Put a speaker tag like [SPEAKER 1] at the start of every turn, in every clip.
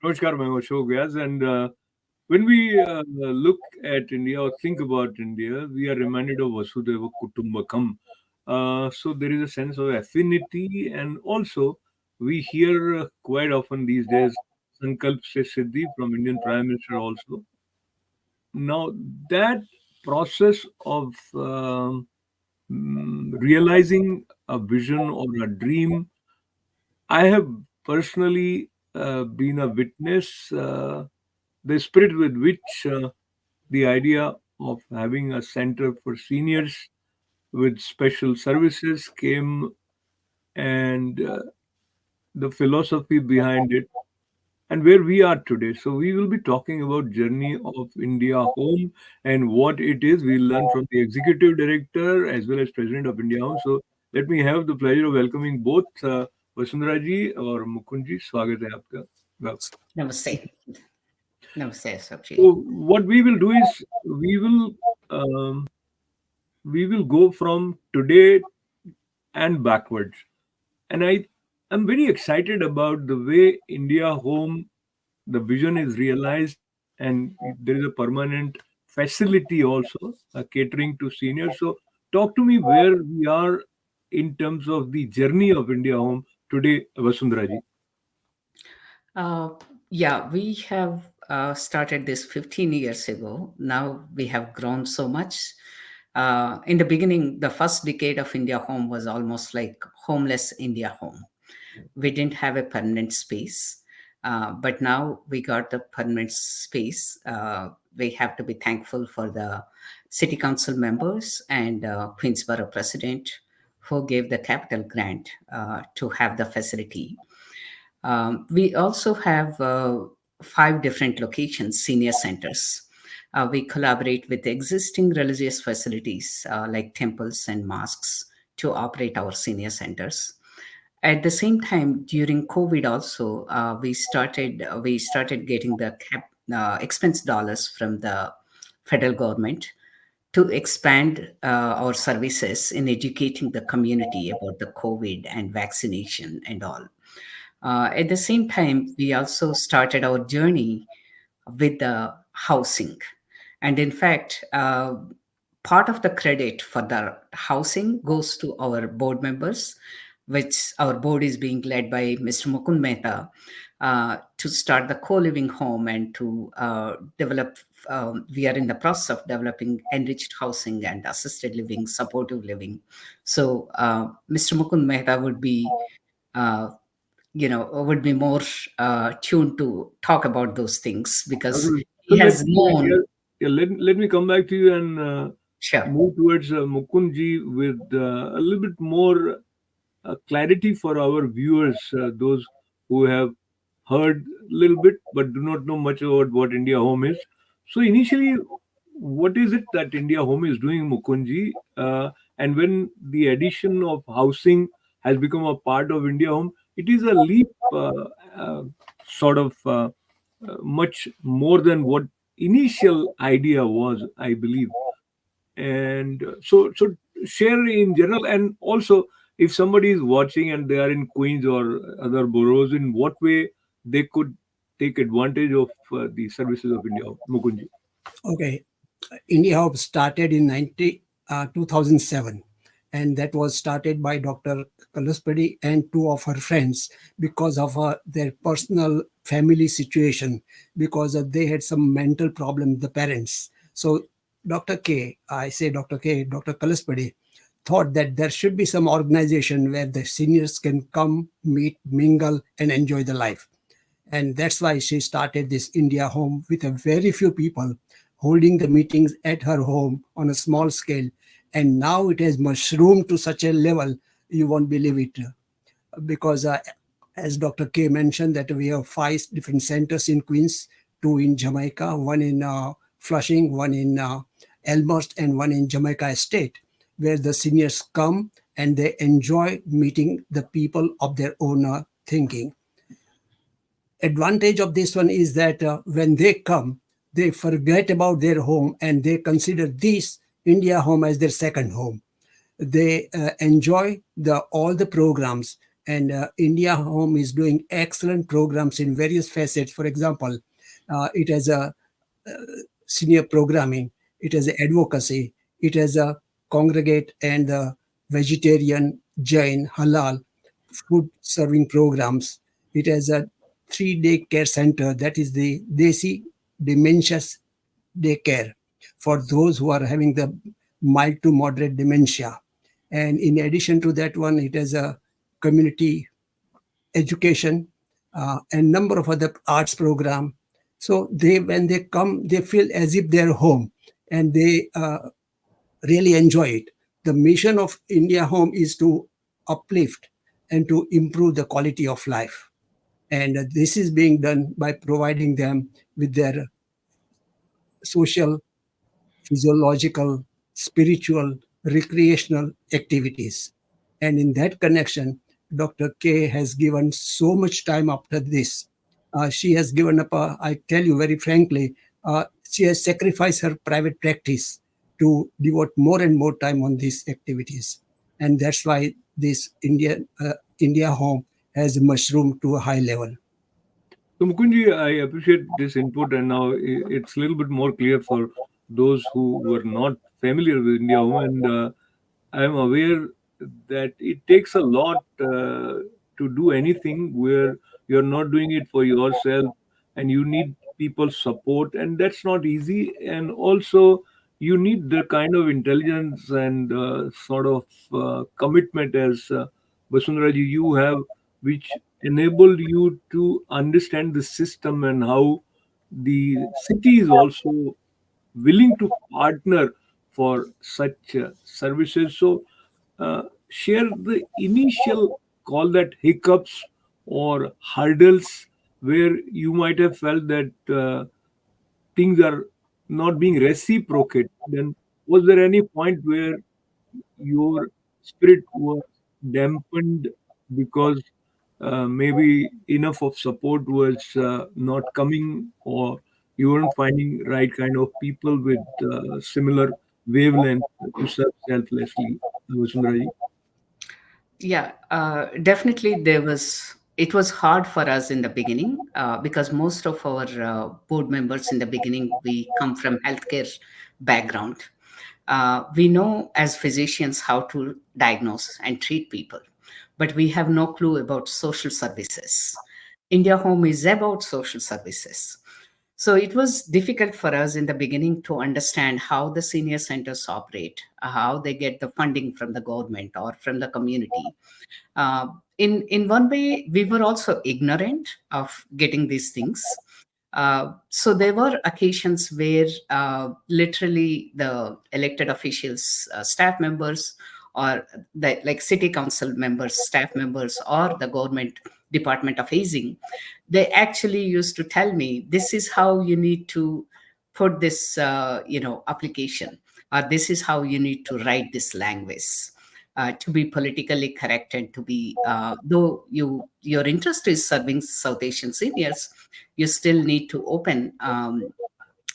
[SPEAKER 1] Namaskar, I'm Ashok Vyas. And when we look at India or think about India, we are reminded of Vasudhaiva Kutumbakam. So there is a sense of affinity, and also we hear quite often these days Sankalp Se Siddhi from Indian Prime Minister also. Now that process of realizing a vision or a dream, I have personally been a witness. The spirit with which the idea of having a center for seniors with special services came, and the philosophy behind it, and where we are today. So we will be talking about journey of India Home and what it is. We learn from the executive director as well as president of India Home. So let me have the pleasure of welcoming both Vasundhara ji or Mukund ji. Swagat hai aapka. Welcome.
[SPEAKER 2] Namaste. Namaste,
[SPEAKER 1] So
[SPEAKER 2] Ashokji.
[SPEAKER 1] what we will do is um, we will go from today and backwards. And I'm very excited about the way India Home, the vision is realized, and there is a permanent facility also catering to seniors. So talk to me where we are in terms of the journey of India Home today, Vasundhara ji.
[SPEAKER 2] Uh, yeah, we have started this 15 years ago. Now we have grown so much. In the beginning, the first decade of India Home was almost like homeless India Home. We didn't have a permanent space, but now we got the permanent space. We have to be thankful for the city council members and Queensborough president who gave the capital grant to have the facility. We also have 5 different locations, senior centers. We collaborate with existing religious facilities like temples and mosques to operate our senior centers. At the same time, during COVID, also we started getting the expense dollars from the federal government to expand our services in educating the community about the COVID and vaccination and all. At the same time, we also started our journey with the housing. And in fact, part of the credit for the housing goes to our board members, which our board is being led by Mr. Mukund Mehta, to start the co-living home and to develop. We are in the process of developing enriched housing and assisted living, supportive living. So Mr. Mukund Mehta uh, would be more tuned to talk about those things because
[SPEAKER 1] Absolutely. So
[SPEAKER 2] he has known.
[SPEAKER 1] let me come back to you and
[SPEAKER 2] Sure.
[SPEAKER 1] move towards Mukund ji with a little bit more clarity for our viewers, those who have heard a little bit but do not know much about what India Home is. So initially, what is it that India Home is doing, Mukundji? And when the addition of housing has become a part of India Home, it is a leap, uh, sort of much more than what initial idea was, I believe. And so share in general, and also if somebody is watching and they are in Queens or other boroughs, in what way they could take advantage of the services of India, Mukunji.
[SPEAKER 3] Okay, India Hub started in 2007, and that was started by Dr. Kalasapudi and two of her friends because of their personal family situation, because they had some mental problem, the parents. So Dr. K, Dr. Kalasapudi, thought that there should be some organization where the seniors can come, meet, mingle, and enjoy the life. And that's why she started this India Home with a very few people holding the meetings at her home on a small scale. And now it has mushroomed to such a level you won't believe it. Because as Dr. K mentioned, that we have 5 different centers in Queens, 2 in Jamaica, one in Flushing, one in Elmhurst, and one in Jamaica Estate, where the seniors come and they enjoy meeting the people of their own thinking. Advantage of this one is that when they come, they forget about their home and they consider this India Home as their second home. They enjoy the all the programs, And India Home is doing excellent programs in various facets. For example, it has a senior programming, it has a advocacy, it has a congregate and vegetarian, Jain, halal food serving programs. It has a 3-day care center, that is the Desi Dementia Daycare for those who are having the mild to moderate dementia. And in addition to that one, it has a community education and number of other arts program. So they, when they come, they feel as if they're home, and they really enjoy it. The mission of India Home is to uplift and to improve the quality of life. And this is being done by providing them with their social, physiological, spiritual, recreational activities. And in that connection, Dr. K has given so much time after this. She has given up, I tell you very frankly, she has sacrificed her private practice to devote more and more time on these activities. And that's why this India Home has mushroomed to a high level.
[SPEAKER 1] So, Mukundji, I appreciate this input, and now it's a little bit more clear for those who were not familiar with India Home. And I'm aware that it takes a lot to do anything where you're not doing it for yourself, and you need people's support, and that's not easy. And also, you need the kind of intelligence and sort of commitment as Vasundhara ji you have, which enabled you to understand the system and how the city is also willing to partner for such services. So, share the initial, call that hiccups or hurdles, where you might have felt that things are not being reciprocated. Then, was there any point where your spirit was dampened because maybe enough of support was not coming, or you weren't finding right kind of people with similar wavelength to serve selflessly, Vasundhara?
[SPEAKER 2] Yeah, definitely there was. It was hard for us in the beginning because most of our board members in the beginning, we come from healthcare background. We know as physicians how to diagnose and treat people, but we have no clue about social services. India Home is about social services. So it was difficult for us in the beginning to understand how the senior centers operate, how they get the funding from the government or from the community. In one way, we were also ignorant of getting these things. So there were occasions where literally the elected officials, staff members, or the like city council members, staff members, or the government department of aging, they actually used to tell me, "This is how you need to put this, application, or this is how you need to write this language." To be politically correct and to be though your interest is serving South Asian seniors, you still need to open,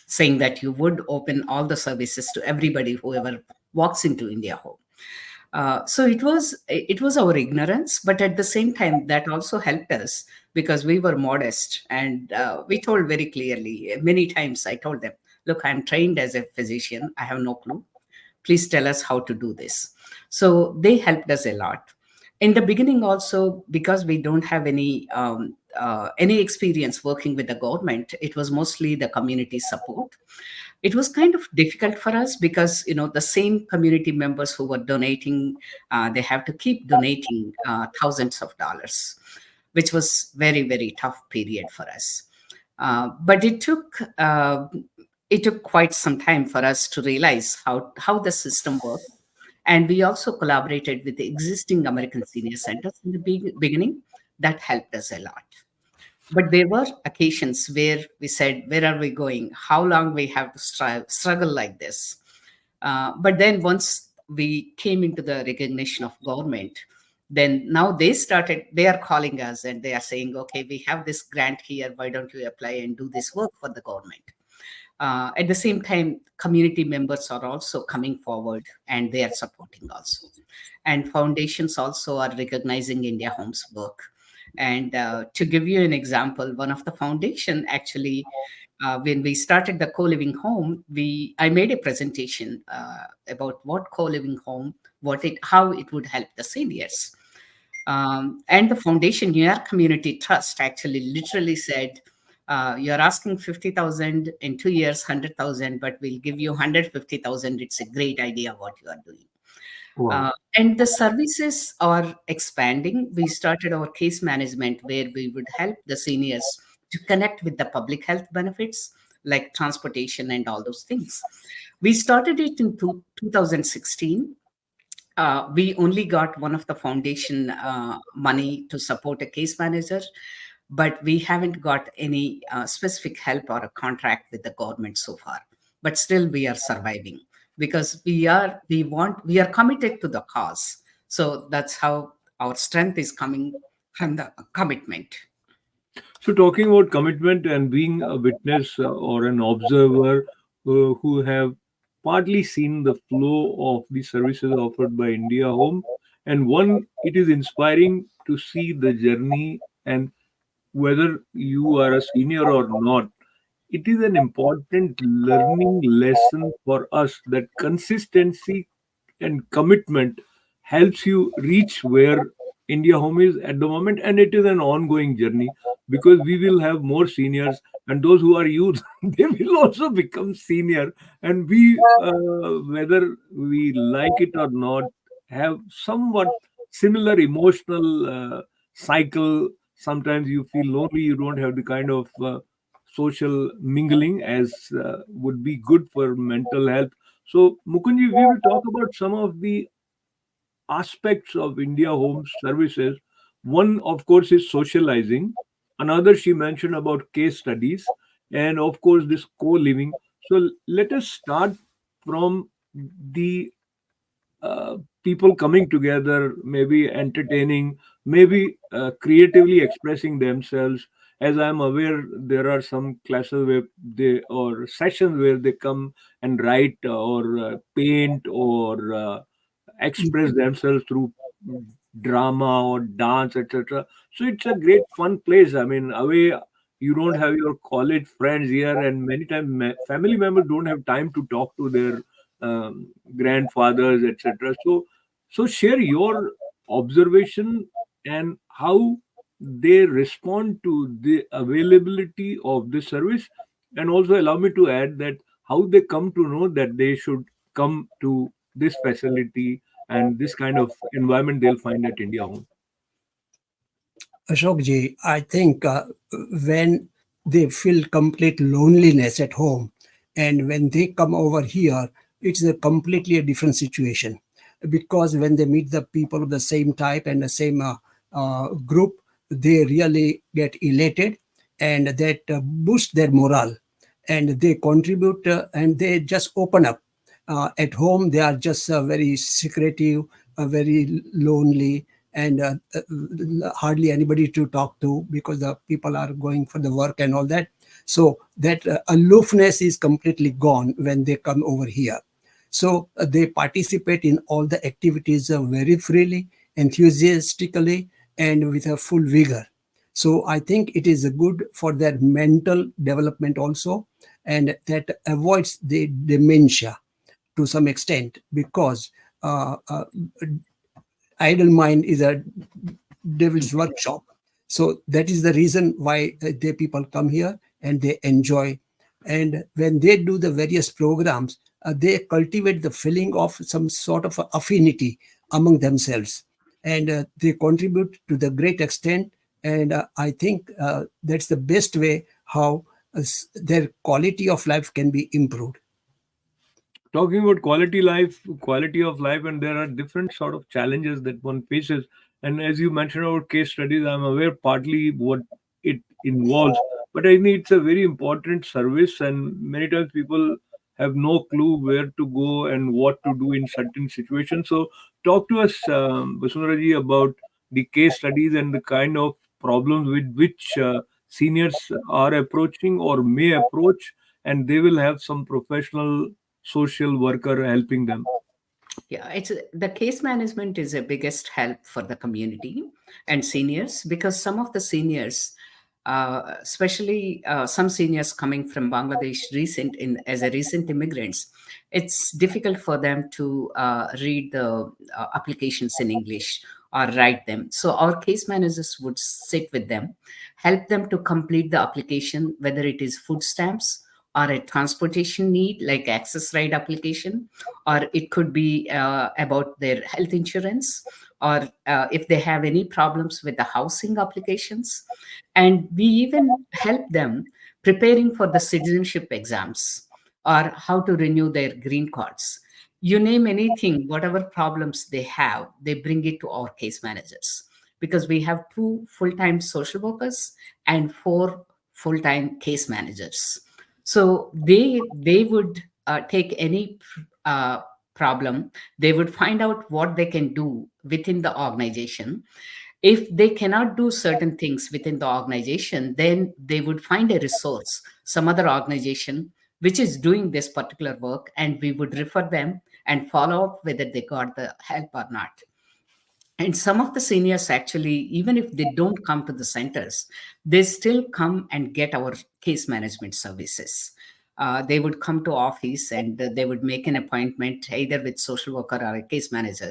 [SPEAKER 2] saying that you would open all the services to everybody whoever walks into India Home. So it was our ignorance, but at the same time that also helped us because we were modest, and we told very clearly. Many times I told them, "Look, I'm trained as a physician. I have no clue. Please tell us how to do this." So they helped us a lot in the beginning also, because we don't have any experience working with the government. It was mostly the community support. It was kind of difficult for us because the same community members who were donating, they have to keep donating thousands of dollars, which was very, very tough period for us. But it took quite some time for us to realize how the system worked. And we also collaborated with the existing American senior centers in the beginning. That helped us a lot. But there were occasions where we said, "Where are we going? How long we have to struggle like this?" But then once we came into the recognition of government, then now they are calling us and they are saying, "Okay, we have this grant here. Why don't you apply and do this work for the government?" At the same time, community members are also coming forward and they are supporting also. And foundations also are recognizing India Home's work. And to give you an example, one of the foundation actually, when we started the co-living home, I made a presentation about what co-living home, how it would help the seniors. And the foundation, New York Community Trust, actually literally said, you're asking 50,000 in 2 years, 100,000, but we'll give you 150,000. It's a great idea what you are doing.
[SPEAKER 1] Wow.
[SPEAKER 2] And the services are expanding. We started our case management where we would help the seniors to connect with the public health benefits like transportation and all those things. We started it in 2016. We only got one of the foundation money to support a case manager, but we haven't got any specific help or a contract with the government so far. But still, we are surviving because we are committed to the cause. So that's how our strength is coming from the commitment.
[SPEAKER 1] So, talking about commitment and being a witness or an observer who have partly seen the flow of the services offered by India Home, and one, it is inspiring to see the journey, and whether you are a senior or not, it is an important learning lesson for us that consistency and commitment helps you reach where India Home is at the moment, and it is an ongoing journey because we will have more seniors, and those who are youth they will also become senior, and we, whether we like it or not, have somewhat similar emotional cycle. Sometimes you feel lonely, you don't have the kind of social mingling as would be good for mental health. So, Mukunji, we will talk about some of the aspects of India Home services. One, of course, is socializing. Another, she mentioned about case studies, and of course, this co-living. So, let us start from the people coming together, maybe entertaining, maybe creatively expressing themselves. As I'm aware, there are some classes where they, or sessions where they come and write or paint or express themselves through drama or dance, etc. So it's a great fun place. I mean, away you don't have your college friends here, and many times family members don't have time to talk to their grandfathers, etc. So share your observation and how they respond to the availability of the service, and also allow me to add that how they come to know that they should come to this facility and this kind of environment they'll find at India Home.
[SPEAKER 3] Ashok ji, I think when they feel complete loneliness at home and when they come over here, it's a completely a different situation because when they meet the people of the same type and the same group, they really get elated and that boosts their morale and they contribute and they just open up. At home, they are just very secretive, very lonely, and hardly anybody to talk to because the people are going for the work and all that. So that aloofness is completely gone when they come over here. So they participate in all the activities very freely, enthusiastically, and with a full vigor. So I think it is good for their mental development also, and that avoids the dementia to some extent because idle mind is a devil's workshop. So that is the reason why the people come here and they enjoy. And when they do the various programs, they cultivate the feeling of some sort of affinity among themselves. And they contribute to the great extent. And I think that's the best way how their quality of life can be improved.
[SPEAKER 1] Talking about quality of life, and there are different sort of challenges that one faces. And as you mentioned about case studies, I'm aware partly what it involves, but I think it's a very important service, and many times people have no clue where to go and what to do in certain situations. So, talk to us, Vasundhara ji, about the case studies and the kind of problems with which seniors are approaching or may approach, and they will have some professional social worker helping them.
[SPEAKER 2] Yeah, it's the case management is a biggest help for the community and seniors, because some of the seniors, especially some seniors coming from Bangladesh recent in as a recent immigrants, it's difficult for them to read the applications in English or write them. So our case managers would sit with them, help them to complete the application, whether it is food stamps or a transportation need like access ride application, or it could be about their health insurance, or if they have any problems with the housing applications. And we even help them preparing for the citizenship exams or how to renew their green cards. You name anything, whatever problems they have, they bring it to our case managers, because we have two full-time social workers and four full-time case managers. So they would take any uh, problem, they would find out what they can do within the organization. If they cannot do certain things within the organization, then they would find a resource, some other organization which is doing this particular work, and we would refer them and follow up whether they got the help or not. And some of the seniors actually, even if they don't come to the centers, they still come and get our case management services. They would come to office and they would make an appointment either with social worker or a case manager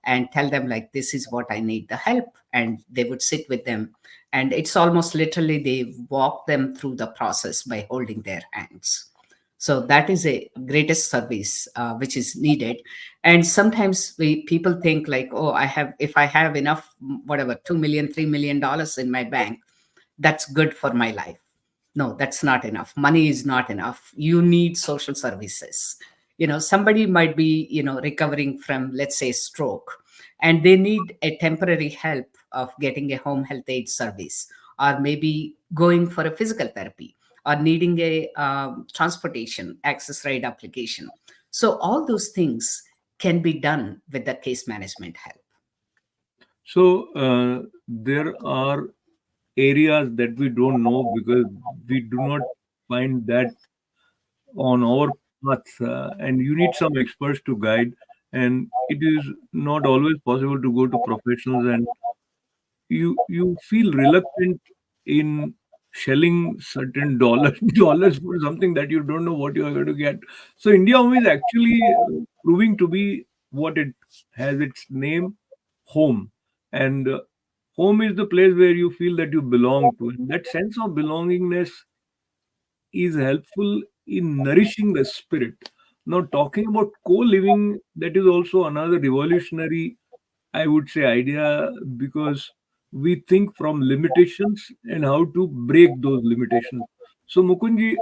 [SPEAKER 2] and tell them like, this is what I need the help, and they would sit with them. And it's almost literally they walk them through the process by holding their hands. So that is a greatest service which is needed. And sometimes people think like, oh, I have, if I have enough, whatever, 2 million, $3 million in my bank, that's good for my life. No, that's not enough. Money is not enough. You need social services. Somebody might be recovering from, let's say, stroke, and they need a temporary help of getting a home health aid service, or maybe going for a physical therapy, or needing a transportation access ride application. So all those things can be done with the case management help.
[SPEAKER 1] So there are areas that we don't know because we do not find that on our path, and you need some experts to guide. And it is not always possible to go to professionals, and you feel reluctant in shelling certain dollars for something that you don't know what you are going to get. So India Home is actually proving to be what it has its name, home. And home is the place where you feel that you belong to, and that sense of belongingness is helpful in nourishing the spirit. Now, talking about co-living, that is also another revolutionary, I would say, idea, because we think from limitations and how to break those limitations. So, Mukundji,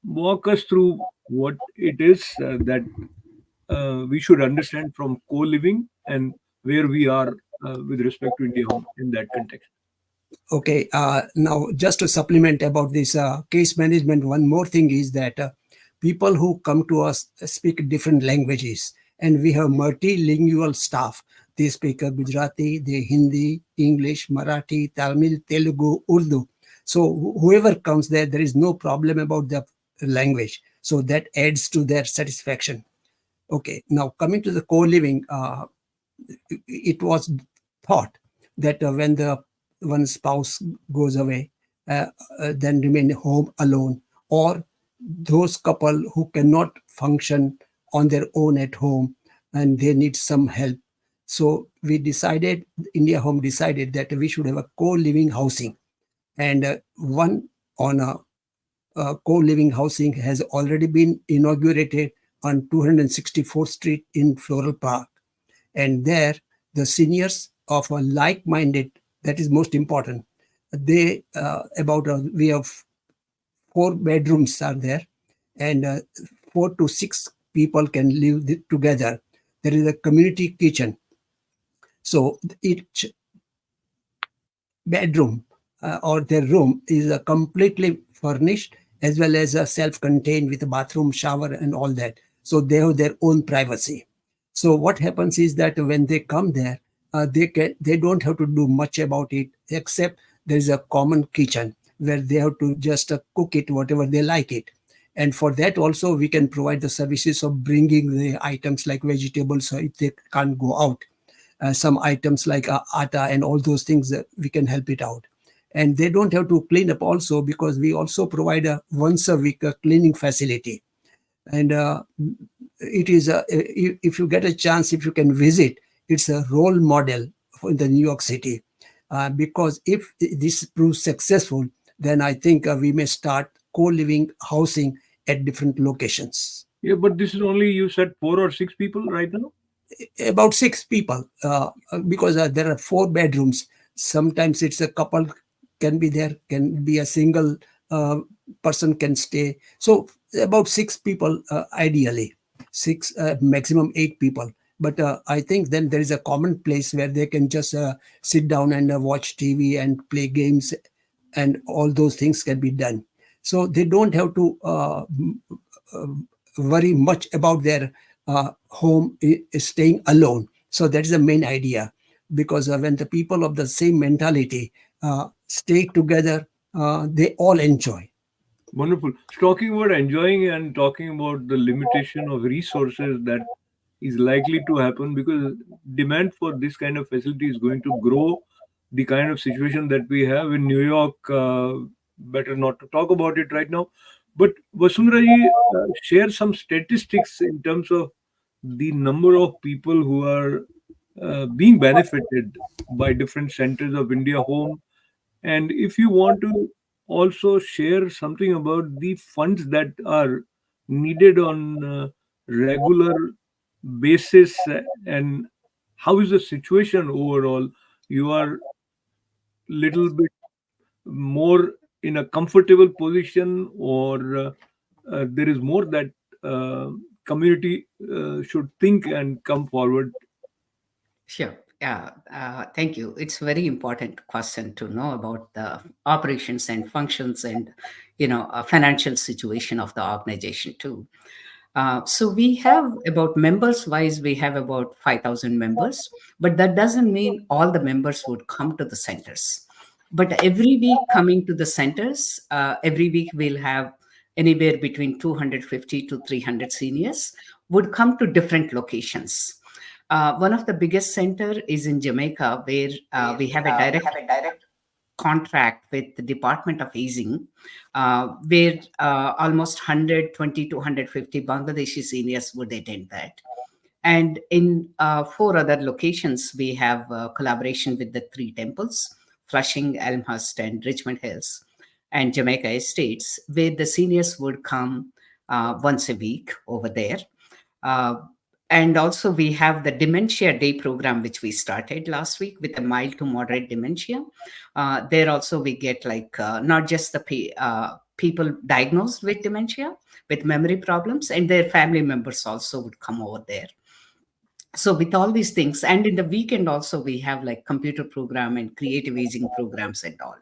[SPEAKER 1] walk us through what it is that we should understand from co-living and where we are with respect to India Home in that context.
[SPEAKER 3] Okay, now just to supplement about this case management, one more thing is that people who come to us speak different languages, and we have multilingual staff. They speak Gujarati, they Hindi, English, Marathi, Tamil, Telugu, Urdu. So whoever comes there, there is no problem about the language. So that adds to their satisfaction. Okay, now coming to the co-living, it was thought that when the one spouse goes away, then remain home alone, or those couple who cannot function on their own at home and they need some help. So we decided, India Home decided that we should have a co-living housing, and one on a co-living housing has already been inaugurated on 264th Street in Floral Park. And there, the seniors of a like-minded, that is most important, they we have 4 bedrooms are there, and 4 to 6 people can live together. There is a community kitchen, so each bedroom or their room is completely furnished, as well as self-contained with a bathroom, shower, and all that. So they have their own privacy. So what happens is that when they come there, they don't have to do much about it, except there is a common kitchen where they have to just cook it whatever they like it, And for that also we can provide the services of bringing the items like vegetables, so if they can't go out, some items like atta and all those things, we can help it out. And they don't have to clean up also, because we also provide a once a week cleaning facility. And it is if you get a chance, if you can visit, it's a role model in the New York City. Because if this proves successful, then I think we may start co-living housing at different locations.
[SPEAKER 1] Yeah, but this is only, you said, 4 or 6 people right now.
[SPEAKER 3] About 6 people, because there are 4 bedrooms. Sometimes it's a couple can be there, can be a single uh, person can stay. So about 6 people, ideally six, maximum 8 people. But I think then there is a common place where they can just sit down and watch TV and play games, and all those things can be done. So they don't have to uh, worry much about their home staying alone. So that is the main idea, because when the people of the same mentality stay together, they all enjoy.
[SPEAKER 1] Wonderful. Talking about enjoying and talking about the limitation of resources that is likely to happen, because demand for this kind of facility is going to grow. The kind of situation that we have in New York, better not to talk about it right now. But Vasundhara ji, share some statistics in terms of the number of people who are being benefited by different centers of India Home. And if you want to also share something about the funds that are needed on regular basis, and how is the situation overall? You are little bit more in a comfortable position, or there is more that uh, community should think and come forward.
[SPEAKER 2] Sure. Yeah. Thank you. It's a very important question to know about the operations and functions and, financial situation of the organization too. So we have about members wise, we have about 5,000 members, but that doesn't mean all the members would come to the centers. But every week coming to the centers, every week we'll have anywhere between 250 to 300 seniors would come to different locations. One of the biggest center is in Jamaica, where we have a direct contract with the Department of Aging, where almost 120 to 150 Bangladeshi seniors would attend that. And in 4 other locations, we have collaboration with the 3 temples, Flushing, Elmhurst, and Richmond Hills, and Jamaica Estates, where the seniors would come once a week over there. Uh, and also, we have the Dementia Day program, which we started last week with a mild to moderate dementia. There also, we get like not just the people diagnosed with dementia, with memory problems, and their family members also would come over there. So with all these things, and in the weekend also, we have like computer program and creative aging programs and all.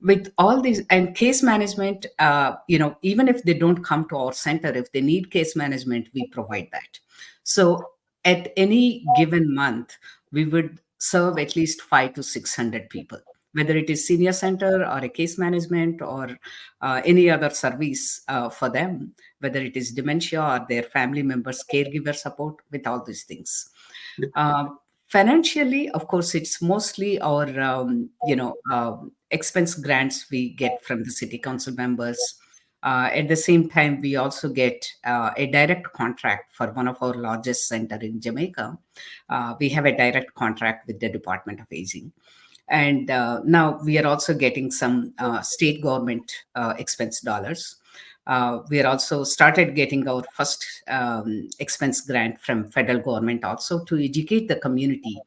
[SPEAKER 2] With all these and case management, even if they don't come to our center, if they need case management, we provide that. So at any given month, we would serve at least 5 to 600 people, whether it is senior center or a case management or any other service for them, whether it is dementia or their family members caregiver support, with all these things. uh, Financially, of course, it's mostly our expense grants we get from the city council members. At the same time, we also get a direct contract for one of our largest center in Jamaica. We have a direct contract with the Department of Aging. And now we are also getting some state government expense dollars. We are also started getting our first expense grant from federal government also to educate the community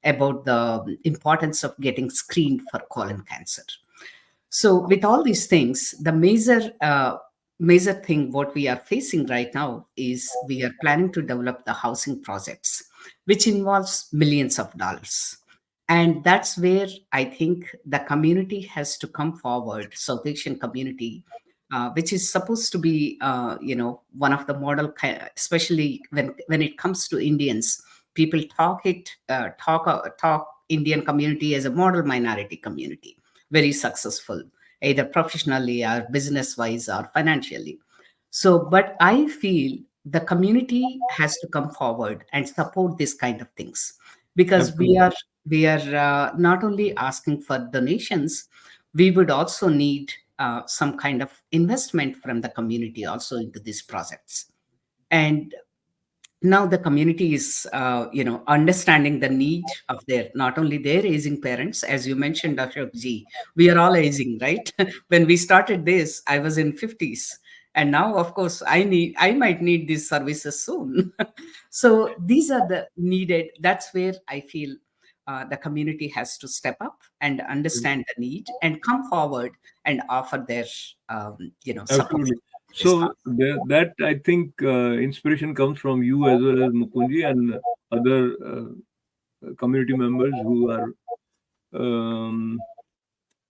[SPEAKER 2] about the importance of getting screened for colon cancer. So with all these things, the major thing what we are facing right now is we are planning to develop the housing projects, which involves millions of dollars. And that's where I think the community has to come forward, South Asian community, which is supposed to be, one of the model, especially when it comes to Indians. People talk Indian community as a model minority community, very successful, either professionally or business wise or financially. So, but I feel the community has to come forward and support this kind of things, because we
[SPEAKER 1] Absolutely.
[SPEAKER 2] are not only asking for donations, we would also need some kind of investment from the community also into these projects. And now the community is understanding the need of their, not only their aging parents, as you mentioned, Ashok ji, we are all aging, right? When we started this, I was in 50s, and now of course I might need these services soon. So these are the needed, that's where I feel the community has to step up and understand the need and come forward and offer their support
[SPEAKER 1] Absolutely.
[SPEAKER 2] to this cause.
[SPEAKER 1] So that I think inspiration comes from you as well as Mukunji and other community members who are um,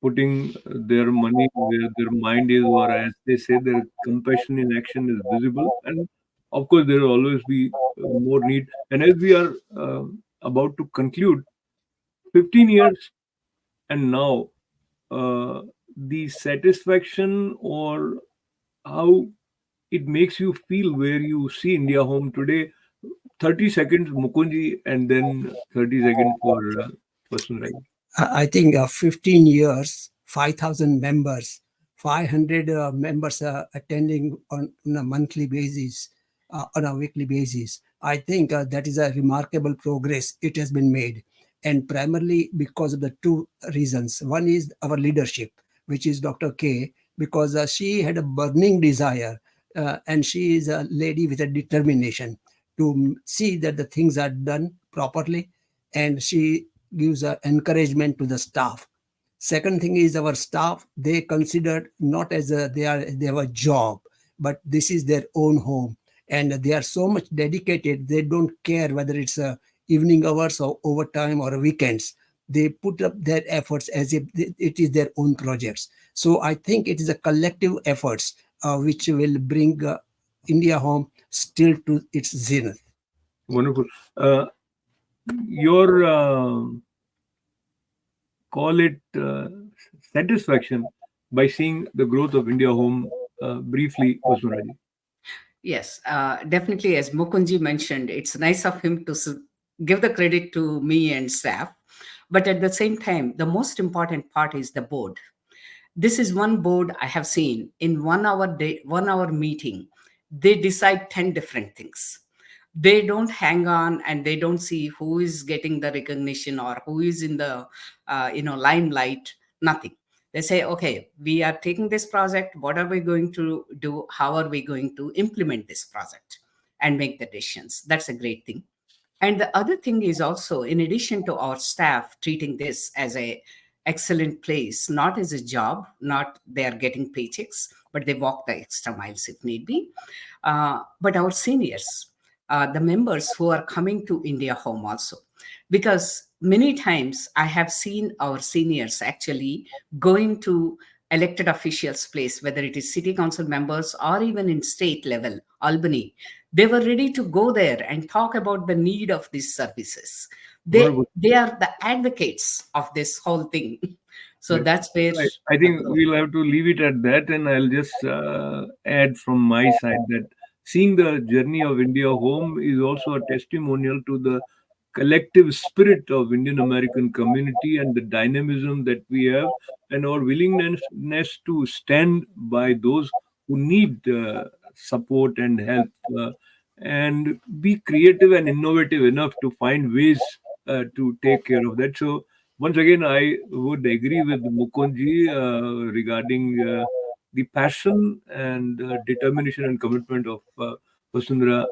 [SPEAKER 1] putting their money where their mind is, or as they say, their compassion in action is visible. And of course, there will always be more need. And as we are about to conclude, 15 years and now, uh, the satisfaction or how it makes you feel where you see India Home today. 30 seconds, Mukunji, and then 30 seconds for Vasundhara.
[SPEAKER 3] I think 15 years, 5,000 members, 500 members attending on a monthly basis, on a weekly basis. I think that is a remarkable progress it has been made. And primarily because of the two reasons. One is our leadership, which is Dr. K, because she had a burning desire, and she is a lady with a determination to see that the things are done properly, and she gives encouragement to the staff. Second thing is our staff, they considered not as they have a job, but this is their own home, and they are so much dedicated. They don't care whether it's evening hours or overtime or weekends. They put up their efforts as if it is their own projects. So I think it is a collective efforts which will bring India Home still to its zenith.
[SPEAKER 1] Wonderful. Uh, your call it satisfaction by seeing the growth of India Home briefly, Vasundhara.
[SPEAKER 2] Yes, definitely. As Mukunji mentioned, it's nice of him to give the credit to me and staff. But at the same time, the most important part is the board. This is one board I have seen in 1 hour day, 1 hour meeting. They decide 10 different things. They don't hang on and they don't see who is getting the recognition or who is in the limelight. Nothing. They say, okay, we are taking this project. What are we going to do? How are we going to implement this project and make the decisions? That's a great thing. And the other thing is also, in addition to our staff treating this as a excellent place, not as a job, not they are getting paychecks, but they walk the extra miles if need be. But our seniors, the members who are coming to India Home also, because many times I have seen our seniors actually going to elected officials place, whether it is city council members or even in state level, Albany. They were ready to go there and talk about the need of these services. they
[SPEAKER 1] Wonderful.
[SPEAKER 2] they are the advocates of this whole thing. So
[SPEAKER 1] Right.
[SPEAKER 2] that's where
[SPEAKER 1] I
[SPEAKER 2] the
[SPEAKER 1] think
[SPEAKER 2] growth.
[SPEAKER 1] we'll have to leave it at that, and I'll just add from my side that seeing the journey of India Home is also a testimonial to the collective spirit of Indian American community and the dynamism that we have, and our willingness to stand by those who need support and help, and be creative and innovative enough to find ways to take care of that. So once again, I would agree with Mukundji regarding the passion and determination and commitment of Vasundhara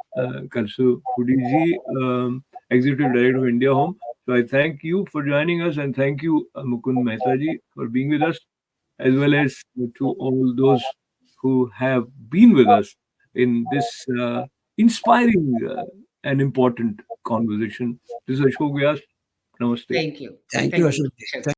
[SPEAKER 1] Kalasapudi, Executive Director of India Home. So I thank you for joining us, and thank you, Mukund Mehta ji, for being with us, as well as to all those who have been with us in this inspiring and important conversation. This is Ashok Vyas. Namaste.
[SPEAKER 2] Thank you.
[SPEAKER 3] Thank you,
[SPEAKER 2] Thank you,
[SPEAKER 3] Ashok.
[SPEAKER 2] Ashok.